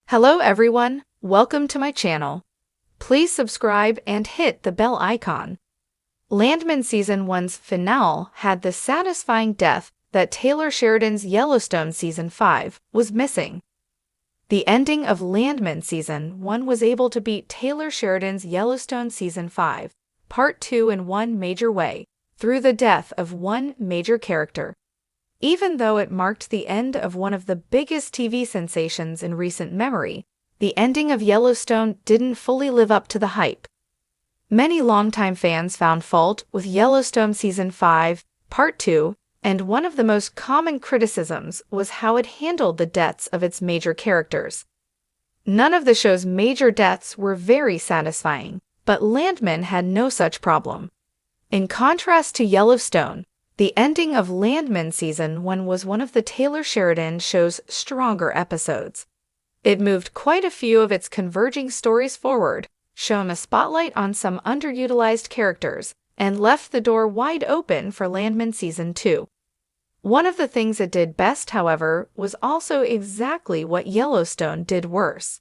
Hello everyone, welcome to my channel. Please subscribe and hit the bell icon. Landman Season 1's finale had the satisfying death that Taylor Sheridan's Yellowstone Season 5 was missing. The ending of Landman Season 1 was able to beat Taylor Sheridan's Yellowstone Season 5, Part 2 in one major way, through the death of one major character. Even though it marked the end of one of the biggest TV sensations in recent memory, the ending of Yellowstone didn't fully live up to the hype. Many longtime fans found fault with Yellowstone Season 5, Part 2, and one of the most common criticisms was how it handled the deaths of its major characters. None of the show's major deaths were very satisfying, but Landman had no such problem. In contrast to Yellowstone, the ending of Landman Season 1 was one of the Taylor Sheridan show's stronger episodes. It moved quite a few of its converging stories forward, shone a spotlight on some underutilized characters, and left the door wide open for Landman Season 2. One of the things it did best, however, was also exactly what Yellowstone did worse.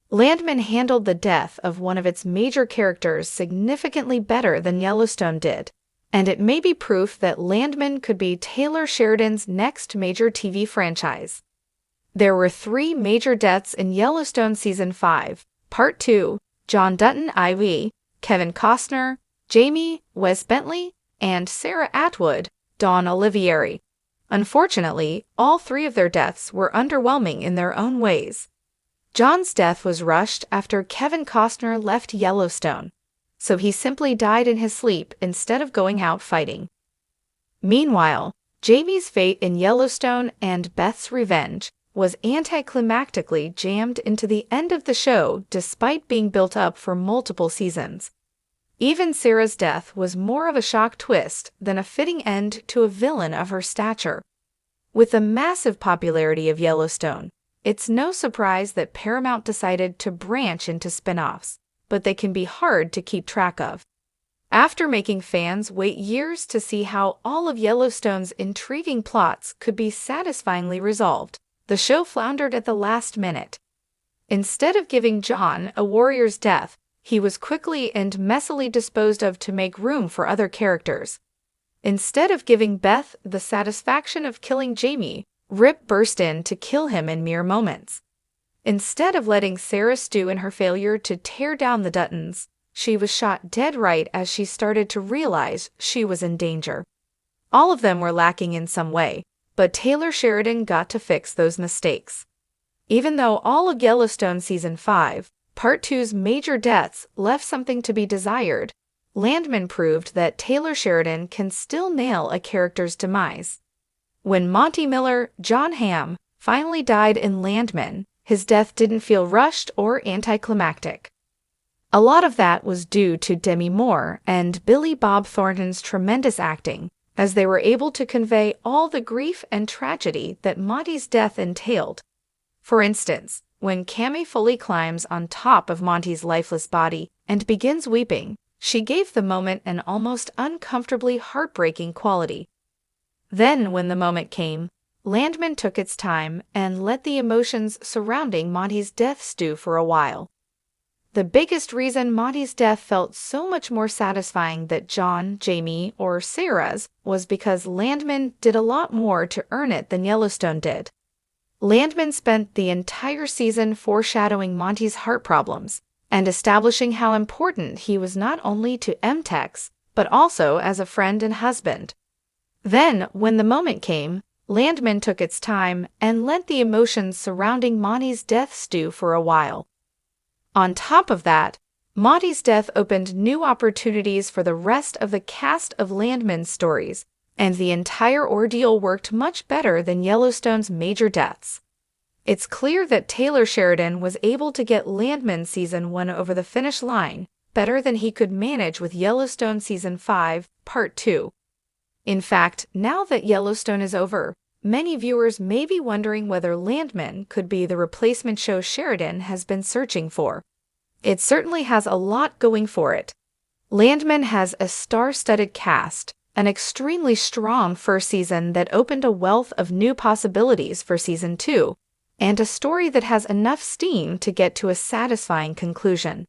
Landman handled the death of one of its major characters significantly better than Yellowstone did, and it may be proof that Landman could be Taylor Sheridan's next major TV franchise. There were 3 major deaths in Yellowstone Season 5, Part 2, John Dutton IV, Kevin Costner, Jamie Wes Bentley, and Sarah Atwood, Dawn Olivieri. Unfortunately, all 3 of their deaths were underwhelming in their own ways. John's death was rushed after Kevin Costner left Yellowstone, so he simply died in his sleep instead of going out fighting. Meanwhile, Jamie's fate in Yellowstone and Beth's revenge was anticlimactically jammed into the end of the show despite being built up for multiple seasons. Even Sarah's death was more of a shock twist than a fitting end to a villain of her stature. With the massive popularity of Yellowstone, it's no surprise that Paramount decided to branch into spin-offs, but they can be hard to keep track of. After making fans wait years to see how all of Yellowstone's intriguing plots could be satisfyingly resolved, the show floundered at the last minute. Instead of giving John a warrior's death, he was quickly and messily disposed of to make room for other characters. Instead of giving Beth the satisfaction of killing Jamie, Rip burst in to kill him in mere moments. Instead of letting Sarah stew in her failure to tear down the Duttons, she was shot dead right as she started to realize she was in danger. All of them were lacking in some way, but Taylor Sheridan got to fix those mistakes. Even though all of Yellowstone Season 5, Part 2's major deaths left something to be desired, Landman proved that Taylor Sheridan can still nail a character's demise. When Monty Miller, John Hamm, finally died in Landman, his death didn't feel rushed or anticlimactic. A lot of that was due to Demi Moore and Billy Bob Thornton's tremendous acting, as they were able to convey all the grief and tragedy that Monty's death entailed. For instance, when Cammie fully climbs on top of Monty's lifeless body and begins weeping, she gave the moment an almost uncomfortably heartbreaking quality. Then, when the moment came, Landman took its time and let the emotions surrounding Monty's death stew for a while. The biggest reason Monty's death felt so much more satisfying than John, Jamie, or Sarah's was because Landman did a lot more to earn it than Yellowstone did. Landman spent the entire season foreshadowing Monty's heart problems and establishing how important he was not only to MTEX, but also as a friend and husband. Then, when the moment came, Landman took its time and let the emotions surrounding Monty's death stew for a while. On top of that, Monty's death opened new opportunities for the rest of the cast of Landman's stories, and the entire ordeal worked much better than Yellowstone's major deaths. It's clear that Taylor Sheridan was able to get Landman Season 1 over the finish line better than he could manage with Yellowstone Season 5, Part 2. In fact, now that Yellowstone is over, many viewers may be wondering whether Landman could be the replacement show Sheridan has been searching for. It certainly has a lot going for it. Landman has a star-studded cast, an extremely strong first season that opened a wealth of new possibilities for Season 2, and a story that has enough steam to get to a satisfying conclusion.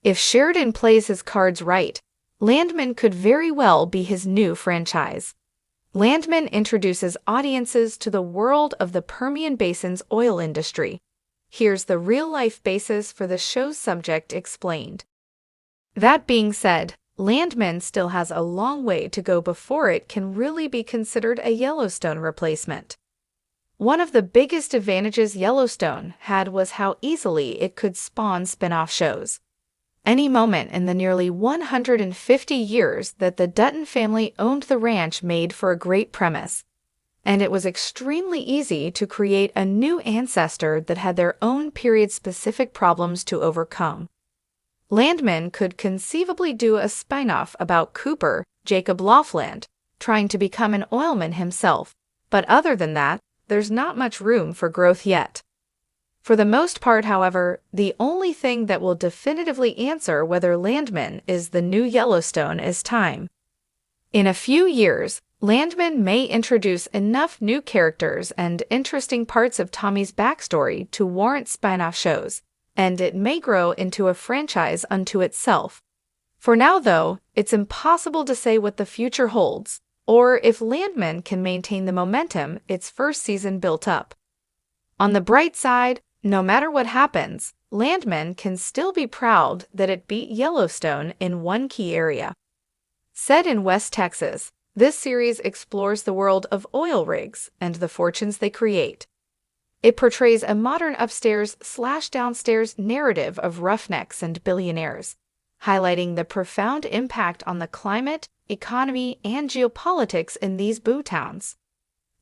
If Sheridan plays his cards right, Landman could very well be his new franchise. Landman introduces audiences to the world of the Permian Basin's oil industry. Here's the real-life basis for the show's subject explained. That being said, Landman still has a long way to go before it can really be considered a Yellowstone replacement. One of the biggest advantages Yellowstone had was how easily it could spawn spin-off shows. Any moment in the nearly 150 years that the Dutton family owned the ranch made for a great premise, and it was extremely easy to create a new ancestor that had their own period-specific problems to overcome. Landman could conceivably do a spin-off about Cooper, Jacob Laughlin, trying to become an oilman himself, but other than that, there's not much room for growth yet. For the most part, however, the only thing that will definitively answer whether Landman is the new Yellowstone is time. In a few years, Landman may introduce enough new characters and interesting parts of Tommy's backstory to warrant spin-off shows, and it may grow into a franchise unto itself. For now, though, it's impossible to say what the future holds, or if Landman can maintain the momentum its first season built up. On the bright side, no matter what happens, Landman can still be proud that it beat Yellowstone in one key area. Set in West Texas, this series explores the world of oil rigs and the fortunes they create. It portrays a modern upstairs/downstairs narrative of roughnecks and billionaires, highlighting the profound impact on the climate, economy, and geopolitics in these boo towns.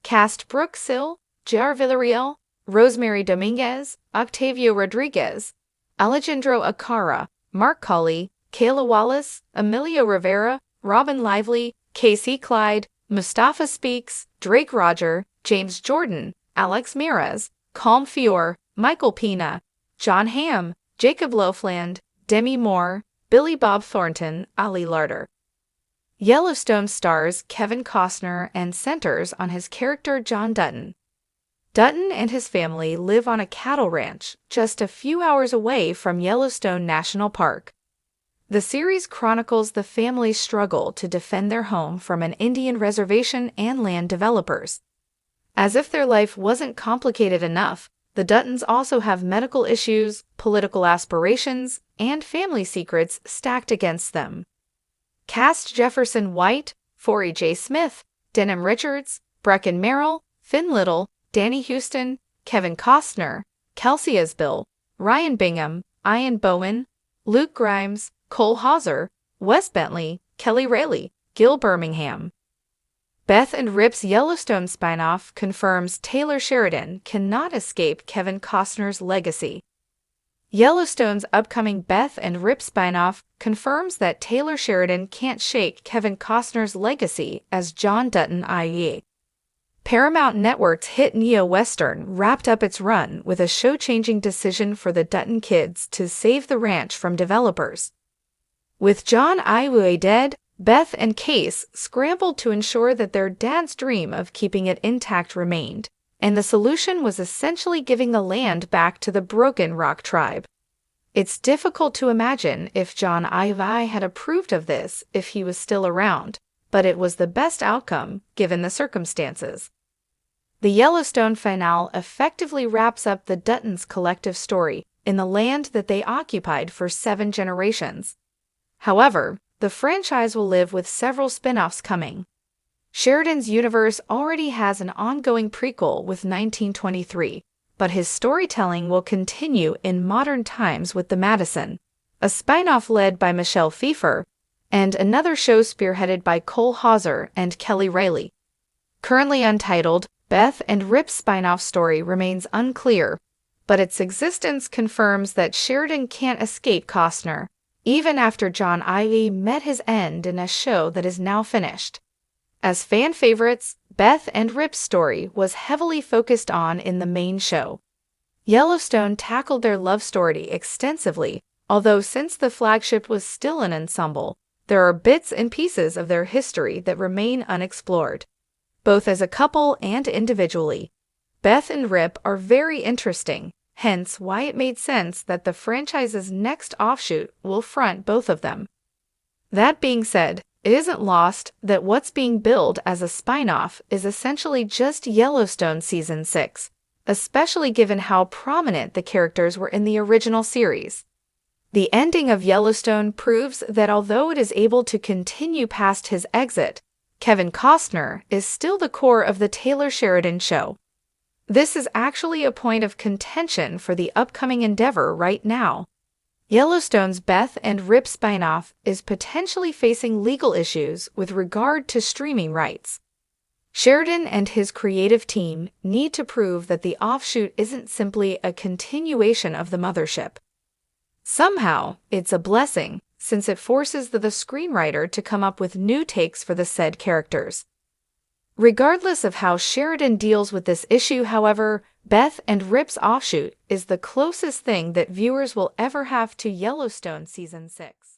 Cast Brooke Sill, J.R. Villarreal, Rosemary Dominguez, Octavio Rodriguez, Alejandro Acara, Mark Colley, Kayla Wallace, Emilio Rivera, Robin Lively, Casey Clyde, Mustafa Speaks, Drake Roger, James Jordan, Alex Miraz, Calm Fior, Michael Pina, John Hamm, Jacob Loafland, Demi Moore, Billy Bob Thornton, Ali Larder. Yellowstone stars Kevin Costner and centers on his character John Dutton. Dutton and his family live on a cattle ranch just a few hours away from Yellowstone National Park. The series chronicles the family's struggle to defend their home from an Indian reservation and land developers. As if their life wasn't complicated enough, the Duttons also have medical issues, political aspirations, and family secrets stacked against them. Cast Jefferson White, Forey J. Smith, Denham Richards, Brecken Merrill, Finn Little, Danny Houston, Kevin Costner, Kelsey Isbill, Ryan Bingham, Ian Bowen, Luke Grimes, Cole Hauser, Wes Bentley, Kelly Rayleigh, Gil Birmingham. Beth and Rip's Yellowstone spin-off confirms Taylor Sheridan cannot escape Kevin Costner's legacy. Yellowstone's upcoming Beth and Rip spin-off confirms that Taylor Sheridan can't shake Kevin Costner's legacy as John Dutton i.e. Paramount Network's hit neo-western wrapped up its run with a show-changing decision for the Dutton kids to save the ranch from developers. With John Iwue dead, Beth and Case scrambled to ensure that their dad's dream of keeping it intact remained, and the solution was essentially giving the land back to the Broken Rock tribe. It's difficult to imagine if John Iwue had approved of this if he was still around, but it was the best outcome given the circumstances. The Yellowstone finale effectively wraps up the Duttons' collective story in the land that they occupied for 7 generations. However, the franchise will live with several spin-offs coming. Sheridan's universe already has an ongoing prequel with 1923, but his storytelling will continue in modern times with The Madison, a spin-off led by Michelle Pfeiffer, and another show spearheaded by Cole Hauser and Kelly Rayleigh. Currently untitled, Beth and Rip's spin-off story remains unclear, but its existence confirms that Sheridan can't escape Costner, even after John Iwue met his end in a show that is now finished. As fan favorites, Beth and Rip's story was heavily focused on in the main show. Yellowstone tackled their love story extensively, although since the flagship was still an ensemble, there are bits and pieces of their history that remain unexplored, both as a couple and individually. Beth and Rip are very interesting, hence why it made sense that the franchise's next offshoot will front both of them. That being said, it isn't lost that what's being billed as a spin-off is essentially just Yellowstone Season 6, especially given how prominent the characters were in the original series. The ending of Yellowstone proves that although it is able to continue past his exit, Kevin Costner is still the core of the Taylor Sheridan show. This is actually a point of contention for the upcoming endeavor right now. Yellowstone's Beth and Rip spin-off is potentially facing legal issues with regard to streaming rights. Sheridan and his creative team need to prove that the offshoot isn't simply a continuation of the mothership. Somehow, it's a blessing, since it forces the screenwriter to come up with new takes for the said characters. Regardless of how Sheridan deals with this issue, however, Beth and Rip's offshoot is the closest thing that viewers will ever have to Yellowstone Season 6.